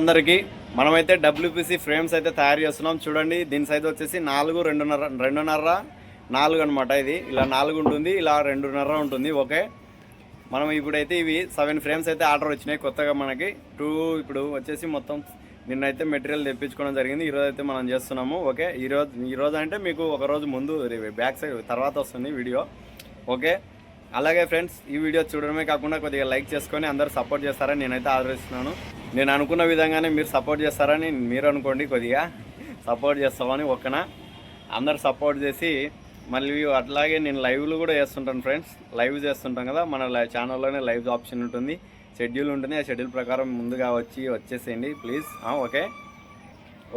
అందరికి మనమైతే WPC frames అయితే తయారు చేస్తున్నాం. చూడండి, దీని సైజ్ వచ్చేసి 4, 2.5, 4 అనమాట. ఇది ఇలా 4 ఉంటుంది, ఇలా 2.5 ఉంటుంది. ఓకే, మనం ఇప్పుడైతే ఇవి 7 ఫ్రేమ్స్ అయితే ఆర్డర్ వచ్చినాయి కొత్తగా మనకి. ఇప్పుడు వచ్చేసి మొత్తం నిన్నైతే మెటీరియల్ తెప్పించుకోవడం జరిగింది. ఈరోజు అయితే మనం చేస్తున్నాము. ఓకే, ఈరోజు అంటే మీకు ఒక రోజు ముందు బ్యాక్ సైడ్ తర్వాత వస్తుంది వీడియో. ఓకే, అలాగే ఫ్రెండ్స్, ఈ వీడియో చూడడమే కాకుండా కొద్దిగా లైక్ చేసుకొని అందరూ సపోర్ట్ చేస్తారని నేనైతే ఆదరిస్తున్నాను. నేను అనుకున్న విధంగానే మీరు సపోర్ట్ చేస్తారని మీరు అనుకోండి. కొద్దిగా సపోర్ట్ చేస్తామని ఓకేనా. అందరు సపోర్ట్ చేసి మళ్ళీ అట్లాగే నేను లైవ్లు కూడా చేస్తుంటాను ఫ్రెండ్స్. లైవ్ చేస్తుంటాం కదా, మన ఛానల్లోనే లైవ్ ఆప్షన్ ఉంటుంది, షెడ్యూల్ ఉంటుంది. ఆ షెడ్యూల్ ప్రకారం ముందుగా వచ్చేసేయండి ప్లీజ్. ఓకే,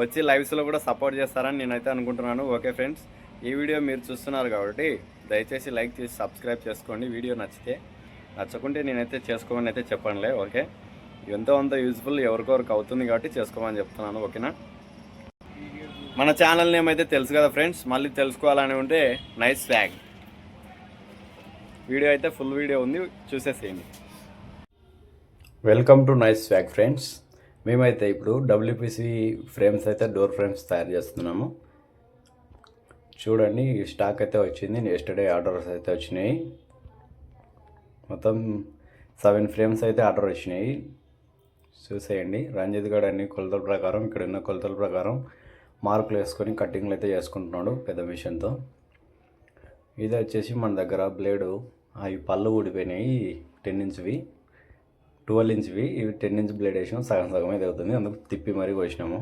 వచ్చి లైవ్స్లో కూడా సపోర్ట్ చేస్తారని నేనైతే అనుకుంటున్నాను. ఓకే ఫ్రెండ్స్, ఈ వీడియో మీరు చూస్తున్నారు కాబట్టి దయచేసి లైక్ చేసి సబ్స్క్రైబ్ చేసుకోండి. వీడియో నచ్చకుంటే నేనైతే చేసుకోమని అయితే చెప్పనులే. ఓకే, ఎంతో అంత యూజ్ఫుల్ ఎవరికొరకు అవుతుంది కాబట్టి చేసుకోమని చెప్తున్నాను. ఓకేనా. మన ఛానల్ నేమ్ అయితే తెలుసు కదా ఫ్రెండ్స్, మళ్ళీ తెలుసుకోవాలని ఉంటే నైస్ స్వాగ్. వీడియో అయితే ఫుల్ వీడియో ఉంది, చూసేసేయండి. Welcome to nice swag friends. మేమైతే ఇప్పుడు డబ్ల్యూపీసీ ఫ్రేమ్స్ అయితే డోర్ ఫ్రేమ్స్ తయారు చేస్తున్నాము. చూడండి, స్టాక్ అయితే వచ్చింది. ఎస్టర్డే ఆర్డర్స్ అయితే వచ్చినాయి. మొత్తం 7 ఫ్రేమ్స్ అయితే ఆర్డర్ వచ్చినాయి. చూసేయండి. రంజిత్ గారు అన్ని కొలతల ప్రకారం, ఇక్కడ ఉన్న కొలతల ప్రకారం మార్కులు వేసుకొని కటింగ్లు అయితే చేసుకుంటున్నాడు పెద్ద మిషన్తో. ఇది వచ్చేసి మన దగ్గర బ్లేడు, అవి పళ్ళు ఊడిపోయినాయి. 10 ఇంచ్వి 12 ఇంచ్వి, ఇవి 10 ఇంచ్ బ్లేడ్ వేసాము. సగం సగం అయితే అవుతుంది, అందుకు తిప్పి మరీ కోసినాము.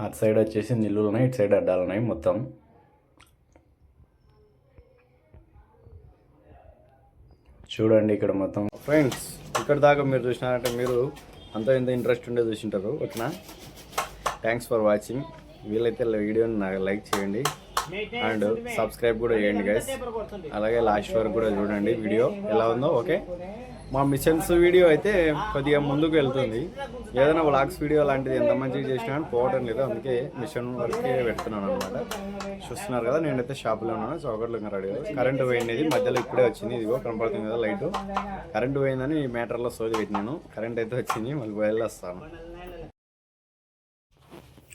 అటు సైడ్ వచ్చేసి నిల్లులు ఉన్నాయి, ఇటు సైడ్ అడ్డాలు ఉన్నాయి. మొత్తం చూడండి. ఇక్కడ మొత్తం ఫ్రెండ్స్, ఇక్కడ దాకా మీరు చూసినారంటే మీరు అంత ఇంత ఇంట్రెస్ట్ ఉండే చూసింటారు. ఓకేనా. Thanks for watching. వీలైతే వీడియోని నాకు లైక్ చేయండి అండ్ సబ్స్క్రైబ్ కూడా చేయండి గైస్. అలాగే లాస్ట్ వరకు కూడా చూడండి వీడియో ఎలా ఉందో. ఓకే, మా మిషన్స్ వీడియో అయితే కొద్దిగా ముందుకు వెళ్తుంది. ఏదైనా వ్లాగ్స్ వీడియో లాంటిది ఎంత మంచిగా చేసినా కానీ పోవడం లేదు, అందుకే మిషన్ వరకే పెడుతున్నాను అనమాట. చూస్తున్నారు కదా, నేనైతే షాప్లో ఉన్నాను. చౌకట్లో రెడీ. కరెంటు పోయినది మధ్యలో ఇప్పుడే వచ్చింది. ఇదిగో కనపడుతుంది కదా లైటు. కరెంటు పోయిందని ఈ మ్యాటర్లో సోది పెట్టినాను. కరెంట్ అయితే వచ్చింది, మళ్ళీ వెళ్ళొస్తాను.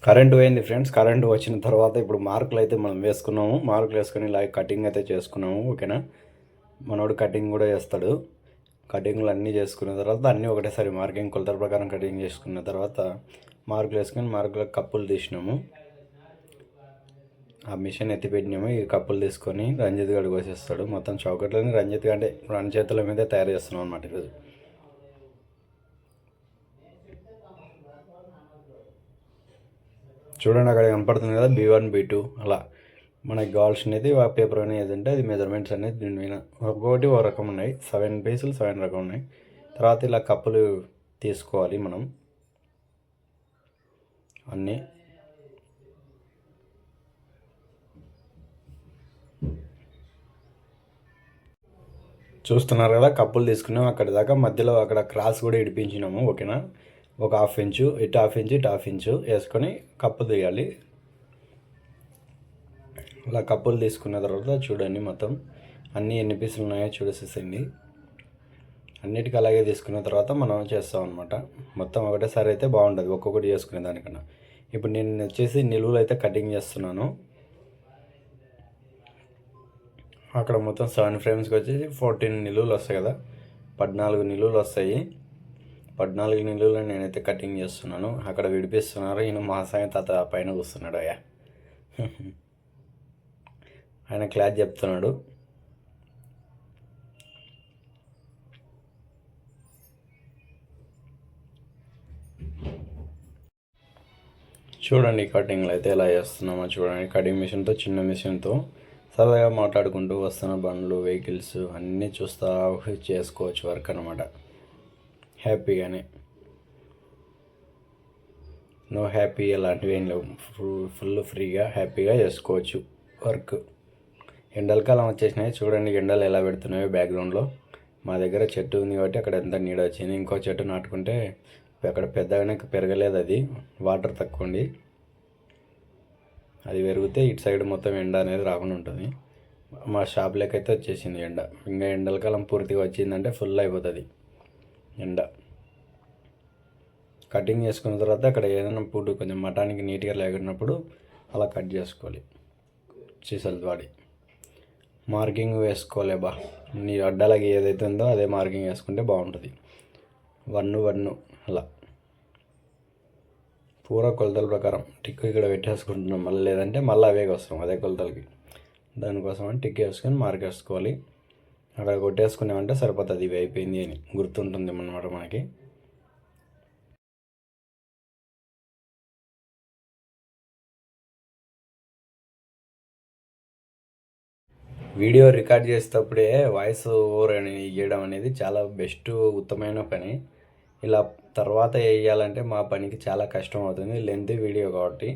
కరెంటు పోయింది ఫ్రెండ్స్. కరెంటు వచ్చిన తర్వాత ఇప్పుడు మార్కులు అయితే మనం వేసుకున్నాము. మార్కులు వేసుకొని ఇలా కటింగ్ అయితే చేసుకున్నాము. ఓకేనా. మనోడు కటింగ్ కూడా చేస్తాడు. కటింగ్లు అన్నీ చేసుకున్న తర్వాత అన్నీ ఒకటేసారి మార్కింగ్ కొలతల ప్రకారం కటింగ్ చేసుకున్న తర్వాత మార్కులు వేసుకొని మార్కులకు కప్పులు తీసినాము. ఆ మిషన్ ఎత్తిపెట్టినాము. ఈ కప్పులు తీసుకొని రంజిత్ గడికి వచ్చేస్తాడు. మొత్తం చౌకట్లని రంజిత్ అంటే మన చేతుల మీదే తయారు చేస్తున్నాం అన్నమాట ఈరోజు. చూడండి, అక్కడ కనపడుతుంది కదా B1 B2 అలా మనకి కావాల్సినది ఆ పేపర్ అనేది ఏదంటే అది మెజర్మెంట్స్ అనేది దీని మీద ఒక్కొక్కటి ఒక రకం ఉన్నాయి. 7 పీసులు 7 రకం ఉన్నాయి. తర్వాత ఇలా కప్పులు తీసుకోవాలి మనం అన్నీ. చూస్తున్నారు కదా, కప్పులు తీసుకున్నాం. అక్కడి దాకా మధ్యలో అక్కడ క్రాస్ కూడా ఇడిపించినాము. ఓకేనా. ఒక 1/2 ఇంచు ఇటు 1/2 ఇంచు ఇటు 1/2 ఇంచు వేసుకొని కప్పు తీయాలి. అలా కప్పులు తీసుకున్న తర్వాత చూడండి మొత్తం అన్నీ ఎన్ని పీసులు ఉన్నాయో చూసేసండి. అన్నిటికీ అలాగే తీసుకున్న తర్వాత మనం చేస్తాం అనమాట. మొత్తం ఒకటేసారి అయితే బాగుంటుంది ఒక్కొక్కటి చేసుకునే దానికన్నా. ఇప్పుడు నేను వచ్చేసి నిలువులు అయితే కటింగ్ చేస్తున్నాను. అక్కడ మొత్తం 7 ఫ్రేమ్స్కి వచ్చేసి 14 నిలువులు వస్తాయి కదా, 14 నిలువులు వస్తాయి. 14 నిలువులు నేనైతే కటింగ్ చేస్తున్నాను. అక్కడ విడిపిస్తున్నారు. ఈయన మా సాయి తాత పైన కూస్తున్నాడు. అయ్యా ఆయన క్లాస్ చెప్తున్నాడు. చూడండి కటింగ్లు అయితే ఎలా చేస్తున్నామో చూడండి. కటింగ్ మిషన్తో, చిన్న మిషన్తో సరదాగా మాట్లాడుకుంటూ వస్తున్న బండ్లు, వెహికల్స్ అన్నీ చూస్తూ చేసుకోవచ్చు వర్క్ అనమాట. హ్యాపీగానే, నో హ్యాపీ అలాంటివి ఏం లేవు. ఫుల్ ఫ్రీగా హ్యాపీగా చేసుకోవచ్చు వర్క్. ఎండల కాలం వచ్చేసినాయి. చూడండి ఎండలు ఎలా పెడుతున్నాయో బ్యాక్గ్రౌండ్లో. మా దగ్గర చెట్టు ఉంది కాబట్టి అక్కడ ఎంత నీడ వచ్చింది. ఇంకో చెట్టు నాటుకుంటే అక్కడ పెద్దగానే పెరగలేదు, అది వాటర్ తక్కువ ఉండి. అది పెరిగితే ఇటు సైడ్ మొత్తం ఎండ అనేది రాకుండా ఉంటుంది. మా షాప్లోకి అయితే వచ్చేసింది ఎండ. ఇంకా ఎండల కాలం పూర్తిగా వచ్చిందంటే ఫుల్ అయిపోతుంది ఎండ. కటింగ్ చేసుకున్న తర్వాత అక్కడ ఏదైనా పూటు కొంచెం మటానికి నీట్గా లేకున్నప్పుడు అలా కట్ చేసుకోవాలి చీసలు వాడి. మార్కింగ్ వేసుకోలే బా, నీ అడ్డాలకి ఏదైతే ఉందో అదే మార్కింగ్ వేసుకుంటే బాగుంటుంది. 1 1 అలా పూర కొలతల ప్రకారం టిక్ ఇక్కడ పెట్టేసుకుంటున్నాం. మళ్ళీ లేదంటే మళ్ళీ అవే వస్తాం అదే కొలతలకి. దానికోసం అని టిక్ వేసుకొని మార్క్ వేసుకోవాలి. అక్కడ కొట్టేసుకున్నామంటే సరిపోతుంది, ఇవి అయిపోయింది అని గుర్తుంటుంది అన్నమాట మనకి. వీడియో రికార్డ్ చేసేటప్పుడే వాయిస్ ఓవర్ అని ఇవ్వడం అనేది చాలా బెస్ట్, ఉత్తమమైన పని. ఇలా తర్వాత వేయాలంటే మా పనికి చాలా కష్టం అవుతుంది, లెంత్ వీడియో కాబట్టి.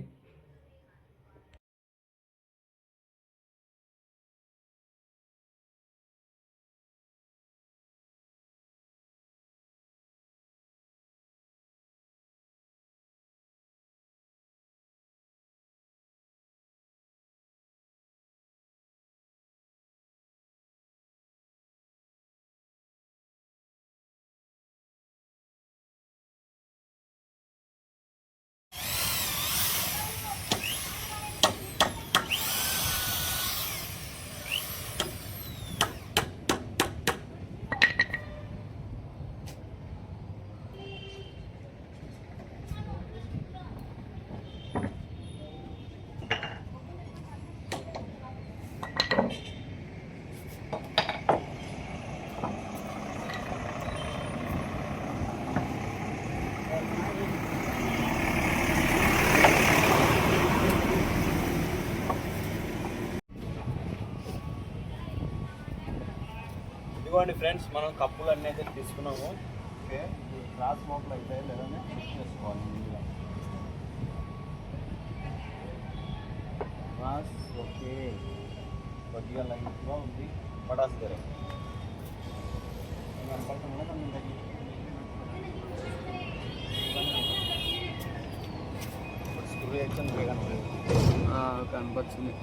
ఇదిగోండి ఫ్రెండ్స్, మనం కప్పులు అన్నీ అయితే తీసుకున్నాము. ఓకే, క్రాస్ మోపులు అయితే లేదని చెక్ చేసుకోవాలి ముందుగా. క్రాస్ ఓకే, కొద్దిగా లైట్గా ఉంది. పటాసు ధర స్క్రూ అయితే కనపడుతుంది.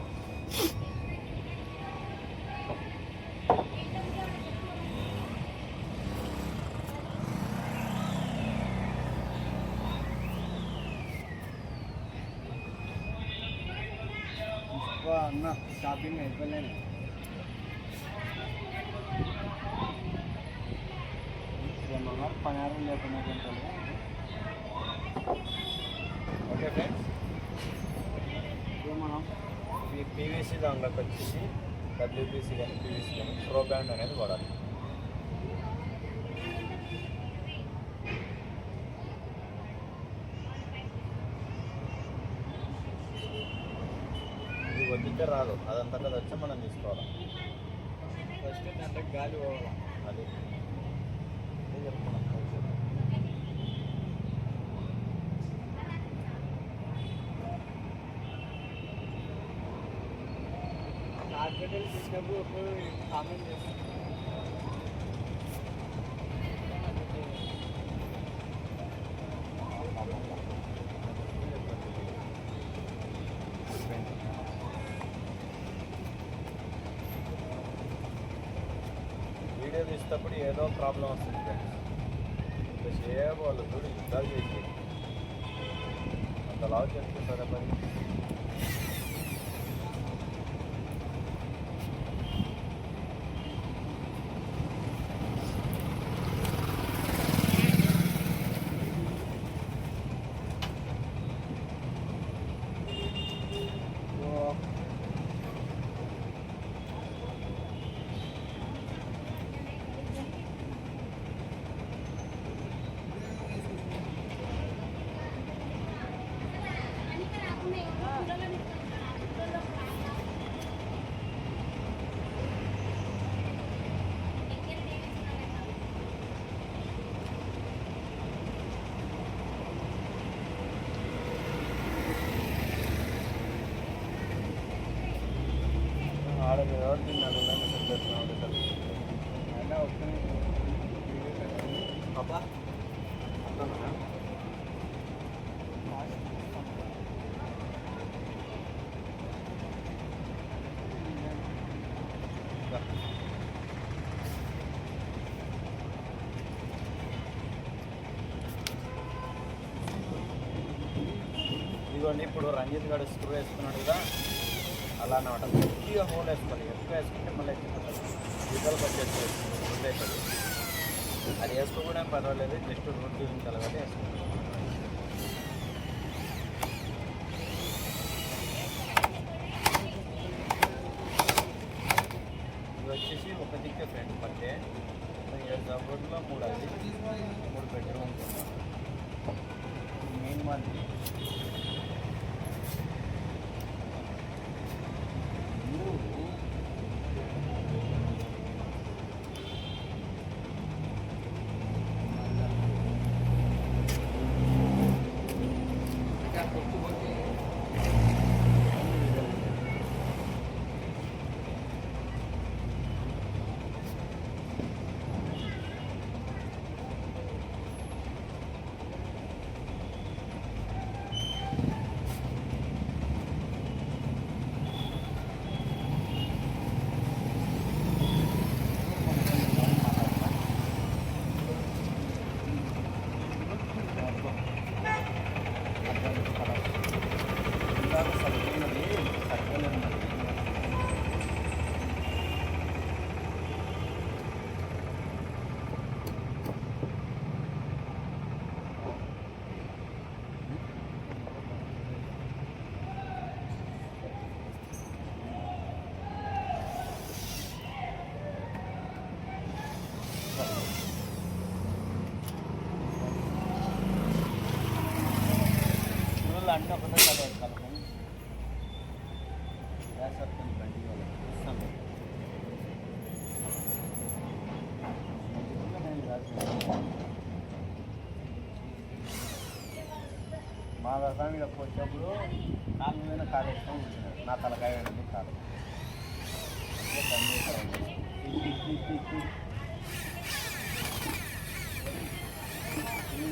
అన్న షాపింగ్ అయిపోలేదు. పనిహారం లేకుండా ఓకే ఫ్రెండ్స్, ఇప్పుడు మనం ఈ పీవీసీ దాంట్లోకి వచ్చేసి డబ్ల్యూపీసీ కానీ పీవీసీ కానీ ప్రో బ్యాండ్ అనేది వాడాలి. వద్దితే రాదు, అదంతా కదా వచ్చి మనం తీసుకోవాలి. ఫస్ట్ దాంట్లో గాలి పోవాలి, అది చెప్తున్నాం. మార్కెట్ చూసినప్పుడు కామెంట్ చేస్తాం. వీడియో తీసేటప్పుడు ఏదో ప్రాబ్లం వస్తుంది ఫ్రెండ్స్. చేయబోళ్ళు చూడు, యుద్ధాలు చేసి అంత లావు చేసుకుంటారా పని. apa? ఇదిగోండి ఇప్పుడు రంజిత్ గారు స్క్రూ వేసుకున్నాడు కదా, అలా అనమాట. కొద్దిగా హోల్ వేసుకోవాలి, ఎక్కువ వేసుకుంటే మళ్ళీ రిజల్ట్ వచ్చేసి రూట్ అవుతుంది. అది వేసుకోవడం పర్వాలేదు, జస్ట్ రూట్ చూపించాలి కాబట్టి వేసుకోవాలి. ఇది వచ్చేసి ఒక దిక్కే ఫ్రంట్ పట్టే 7 సపోర్ట్లో 3 అది 3 బెడ్రూమ్ ఉంటుంది. మెయిన్ మంది అంటే ఒకటే కదా కలపం వేసేస్తుంది బండి వాళ్ళకి ఇస్తాం. మా వ్యవసాయం ఇక్కడ వచ్చేప్పుడు కాళ్ళ మీద కాలు వేసుకొని కూర్చున్నారు, నా తలకాయ వేయడం కాదు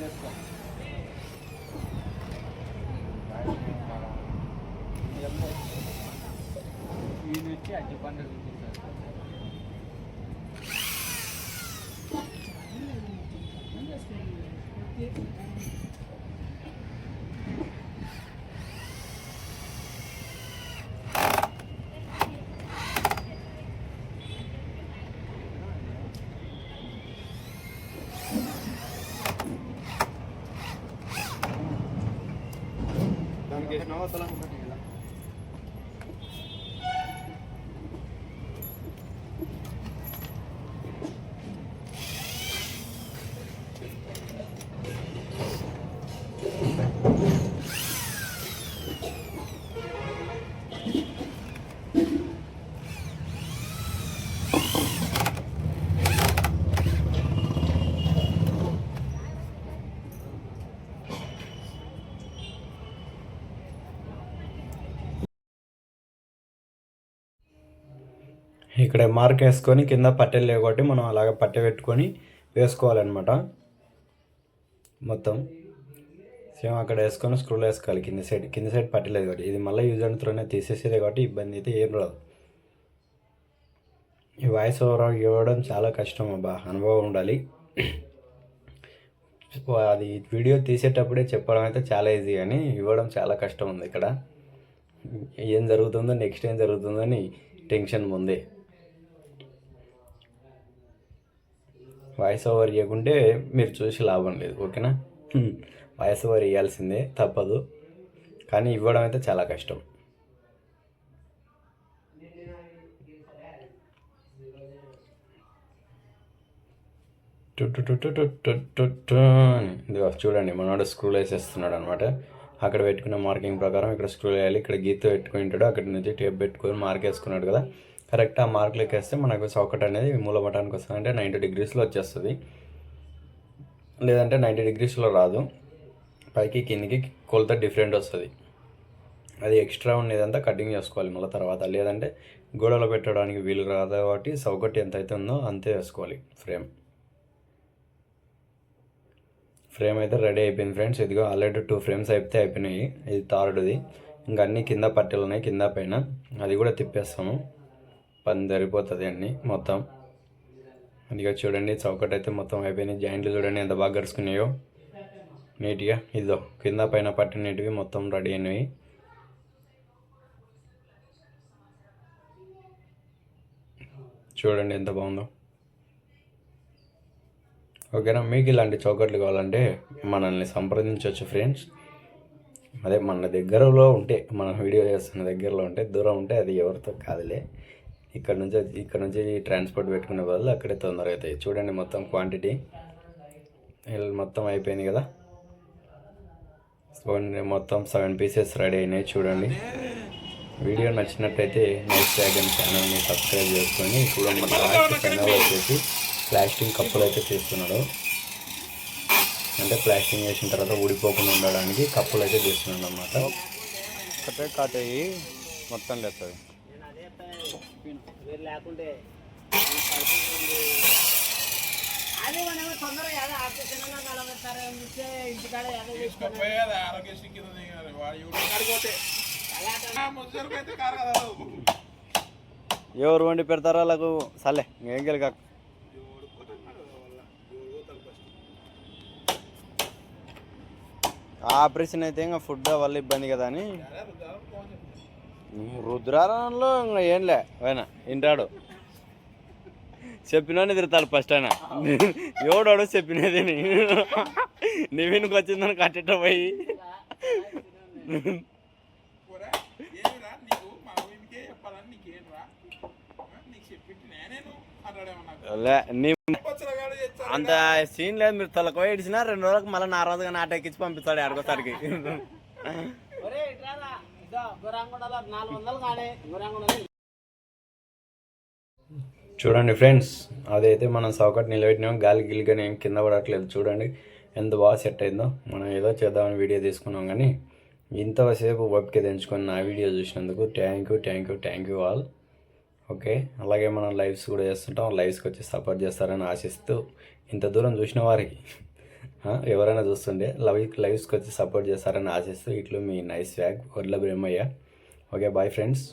చేసుకో. ఈ నుంచి అడ్డి పండుగ దానికి వేసినావా అసలు ఇక్కడ మార్క్ వేసుకొని కింద పట్టెలు లేకొట్టి మనం అలాగ పట్టె పెట్టుకొని వేసుకోవాలన్నమాట. మొత్తం సేమ్ అక్కడ వేసుకొని స్క్రూలు వేసుకోవాలి. కింద సైడ్ పట్టలేదు కాబట్టి ఇది మళ్ళీ యూజ్ అండ్ త్రోనే తీసేసేది కాబట్టి ఇబ్బంది అయితే ఏం రాదు. ఈ వాయిస్ ఓవర్ ఇవ్వడం చాలా కష్టం అబ్బా, అనుభవం ఉండాలి. అది వీడియో తీసేటప్పుడే చెప్పడం అయితే చాలా ఈజీ కానీ ఇవ్వడం చాలా కష్టం ఉంది. ఇక్కడ ఏం జరుగుతుందో నెక్స్ట్ ఏం జరుగుతుందో అని టెన్షన్ ముందే. వాయిస్ ఓవర్ ఇవ్వకుంటే మీరు చూసి లాభం లేదు, ఓకేనా? వాయిస్ ఓవర్ ఇవ్వాల్సిందే, తప్పదు. కానీ ఇవ్వడం అయితే చాలా కష్టం. చూడండి మనోడు స్క్రూలు వేసేస్తున్నాడు అనమాట. అక్కడ పెట్టుకున్న మార్కింగ్ ప్రకారం ఇక్కడ స్క్రూలు వేయాలి. ఇక్కడ గీత పెట్టుకుని ఉంటాడు, అక్కడి నుంచి టేప్ పెట్టుకొని మార్క్ వేసుకున్నాడు కదా, కరెక్ట్ ఆ మార్కులకి వేస్తే మనకు సౌకట్ అనేది మూలమటానికి వస్తుంది. అంటే 90 డిగ్రీస్లో వచ్చేస్తుంది, లేదంటే 90 డిగ్రీస్లో రాదు. పైకి కిందికి కొలత డిఫరెంట్ వస్తుంది. అది ఎక్స్ట్రా ఉండేదంతా కటింగ్ చేసుకోవాలి మళ్ళీ తర్వాత, లేదంటే గోడలో పెట్టడానికి వీలు రాదు. కాబట్టి సౌకట్ ఎంత అయితే ఉందో అంతే వేసుకోవాలి. ఫ్రేమ్ అయితే రెడీ అయిపోయింది ఫ్రెండ్స్. ఇదిగో ఆల్రెడీ 2 ఫ్రేమ్స్ అయితే అయిపోయినాయి. ఇది థర్డ్ది. ఇంకా అన్నీ కింద పట్టెలు ఉన్నాయి, కింద పైన. అది కూడా తిప్పేస్తాము, పని సరిపోతుంది అన్నీ మొత్తం. అందుకే చూడండి చౌకట్ అయితే మొత్తం అయిపోయినాయి. జాయింట్లు చూడండి ఎంత బాగా గడుచుకున్నాయో. నీట్గా ఇదో కింద పైన పట్టినవి మొత్తం రెడీ అయినవి. చూడండి ఎంత బాగుందో. ఓకేనా, మీకు ఇలాంటి చౌకట్లు కావాలంటే మనల్ని సంప్రదించవచ్చు ఫ్రెండ్స్. అదే మన దగ్గరలో ఉంటే, మన వీడియో చేస్తున్న దగ్గరలో ఉంటే, దూరం ఉంటే అది ఎవరితో కాదులే. ఇక్కడ నుంచి ట్రాన్స్పోర్ట్ పెట్టుకునే బదులు అక్కడే తొందరగా అవుతాయి. చూడండి మొత్తం క్వాంటిటీ మొత్తం అయిపోయింది కదా. మొత్తం 7 పీసెస్ రెడీ అయినాయి. చూడండి, వీడియో నచ్చినట్టయితే నైస్ డ్రాగన్ ఛానల్ని సబ్స్క్రైబ్ చేసుకొని. ఇప్పుడు మన లాస్ట్ ఫైనల్ వచ్చేసి ప్లాస్టింగ్ కప్పులు అయితే చేస్తున్నాడు. అంటే ప్లాస్టింగ్ వేసిన తర్వాత ఊడిపోకుండా ఉండడానికి కప్పులు అయితే చేస్తున్నాడు అన్నమాట. కాటేయి మొత్తం లేస్తుంది. ఎవరు వండి పెడతారో వాళ్ళకు సలే ఏం గెలిక. ఆపరేషన్ అయితే ఇంకా ఫుడ్ వల్ల ఇబ్బంది కదా అని రుద్రారంలో ఇంకా ఏంలే ఆయన ఇంటాడు. చెప్పినోని తిరుగుతాడు ఫస్ట్ ఆయన. ఎవడాడు చెప్పినది నీవినికి వచ్చిందని కట్టేట పోయి అంత సీన్ లేదు. మీరు తొలక ఇడిచినా 2 రోజులకు మళ్ళీ నారాజుగా నాట ఎక్కించి పంపిస్తాడు ఆడుకోసారికి. చూడండి ఫ్రెండ్స్, అదైతే మనం సౌకట్ నిలబెట్టినాం. గాలి గిలిగానే ఏం కింద పడట్లేదు. చూడండి ఎంత బాగా సెట్ అయిందో. మనం ఏదో చేద్దామని వీడియో తీసుకున్నాం కానీ ఇంతసేపు ఓపిక తెంచుకొని నా వీడియో చూసినందుకు థ్యాంక్ యూ ఆల్. ఓకే, అలాగే మనం లైవ్స్ కూడా చేస్తుంటాం. లైవ్స్కి వచ్చి సపోర్ట్ చేస్తారని ఆశిస్తూ, ఇంత దూరం చూసిన వారికి ఎవరైనా చూస్తుంటే లైవ్స్కి వచ్చి సపోర్ట్ చేస్తారని ఆశిస్తూ, ఇట్లు మీ నైస్ వ్యాగ్ వడ్ల బ్రహ్మయ్య. Okay, bye friends.